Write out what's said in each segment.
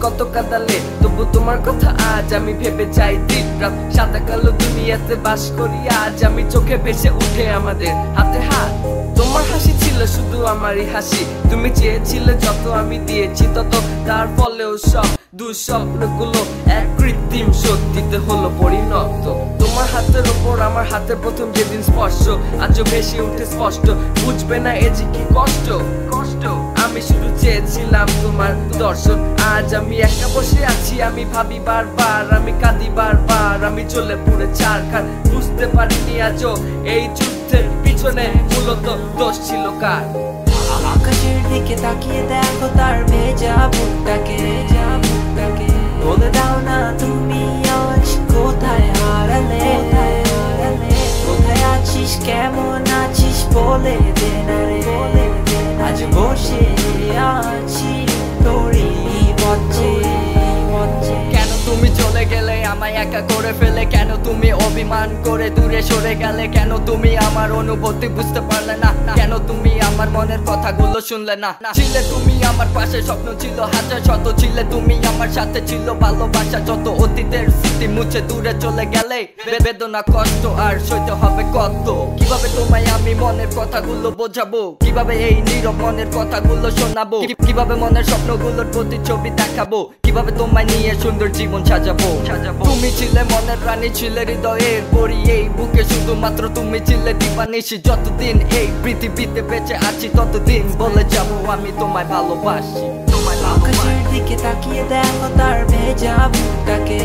কত কাঁদালে তবু তোমার কথা আজ আমি ভেবে যাই দিন রাত। সাদা কালো দুনিয়াতে বাস করি আজ আমি, চোখে ভেসে উঠে আমাদের হাতে হাত। তোমার হাসি ছিল শুধু আমারই হাসি, তুমি চেয়েছিলে যত আমি দিয়েছি তত, তার ফলেও সব দুঃস্বপ্নগুলো এক কৃত্রিম সত্যিতে হলো পরিণত। তোমার হাতের ওপর আমার হাতের প্রথম যেদিন স্পর্শ, আজও ভেসে উঠে স্পষ্ট, বুঝবে না এ যে কি কষ্ট। আমি শুধু চেয়েছিলাম তোমার দর্শন, আজ আমি একা বসে আছি, আমি ভাবি বারবার, আমি কাঁদি বারবার, আমি চলে পুরে ছারখার। বুঝতে পারিনি আজও এই যুদ্ধের পিছনে মূলত দোষ ছিল কার। আকাশের দিকে তাকিয়ে দেখো তার ভেজা বুকটাকে, বলে দাও না তুমি আজ কোথায় হারালে, কোথায় আছিস কেমন আছিস বলে দে না রে। আজ বসে আছি তোরই পথে। কেন তুমি চলে গেলে আমায় একা করে ফেলে, কেন তুমি অভিমান করে দূরে সরে গেলে, কেন তুমি আমার অনুভূতি বুঝতে পারলে না, কেন তুমি আমার মনের কথাগুলো শুনলে না। ছিলে তুমি আমার পাশে, স্বপ্ন ছিল হাজার শত, ছিলে তুমি আমার সাথে, ছিল ভালোবাসা যত, অতীতের স্মৃতি মুছে দূরে চলে গেলে বেদনা কষ্ট আর সইতে হবে কত। কিভাবে তোমায় আমি মনের কথাগুলো বোঝাবো, কিভাবে এই নীরব মনের কথাগুলো শোনাবো, কিভাবে মনের স্বপ্নগুলোর প্রতিচ্ছবি দেখাবো, কিভাবে তোমায় নিয়ে সুন্দর জীবন সাজাবো। তুমি ছিলে মনের রানী, ছিলে হৃদয়ের পরি, এই বুকে শুধুমাত্র তুমি ছিলে দিবানিশি। যতদিন এই পৃথিবীতে বেঁচে আছি ততদিন বলে যাবো আমি তোমায় ভালোবাসি। আকাশের দিকে তাকিয়ে দেখো তার ভেজা বুকটাকে,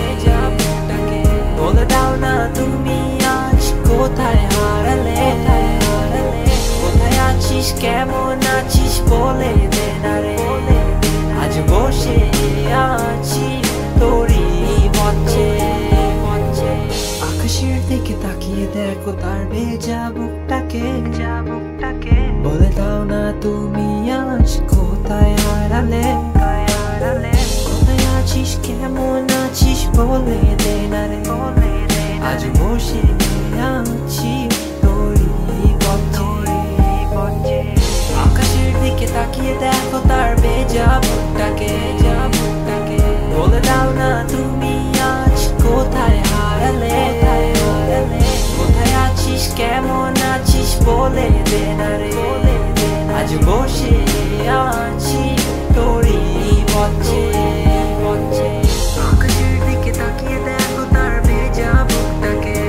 বলে দাও না তুমি আজ কোথায় হারালে, কোথায় আছিস কেমন আছিস বলে দে না রে। আজ বসে আছি তোরই পথে। আকাশের দিকে তাকিয়ে দেখো তার ভেজা বুকটাকে, বলে দাও না তুমি আজ কোথায় হারালে, কোথায় আছিস কেমন আছিস বলে দে না রে। আজ বসে আছি তোরই পথে। আকাশের দিকে তাকিয়ে দেখো তার ভেজা বুকটাকে, বলে দাও না তুমি আজ কোথায় হারালে, কোথায় আছিস কেমন আছিস বলে দে না রে। আজ বসে আছি তোরই পথে। আকাশের দিকে তাকিয়ে দেখো তার ভেজা বুকটাকে,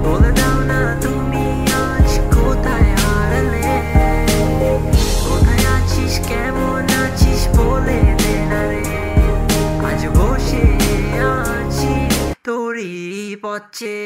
বলে দাও না তুমি আজ কোথায় হারালে, কোথায় আছিস কেমন আছিস বলে দে না রে। আজ বসে আছি তোরই পথে।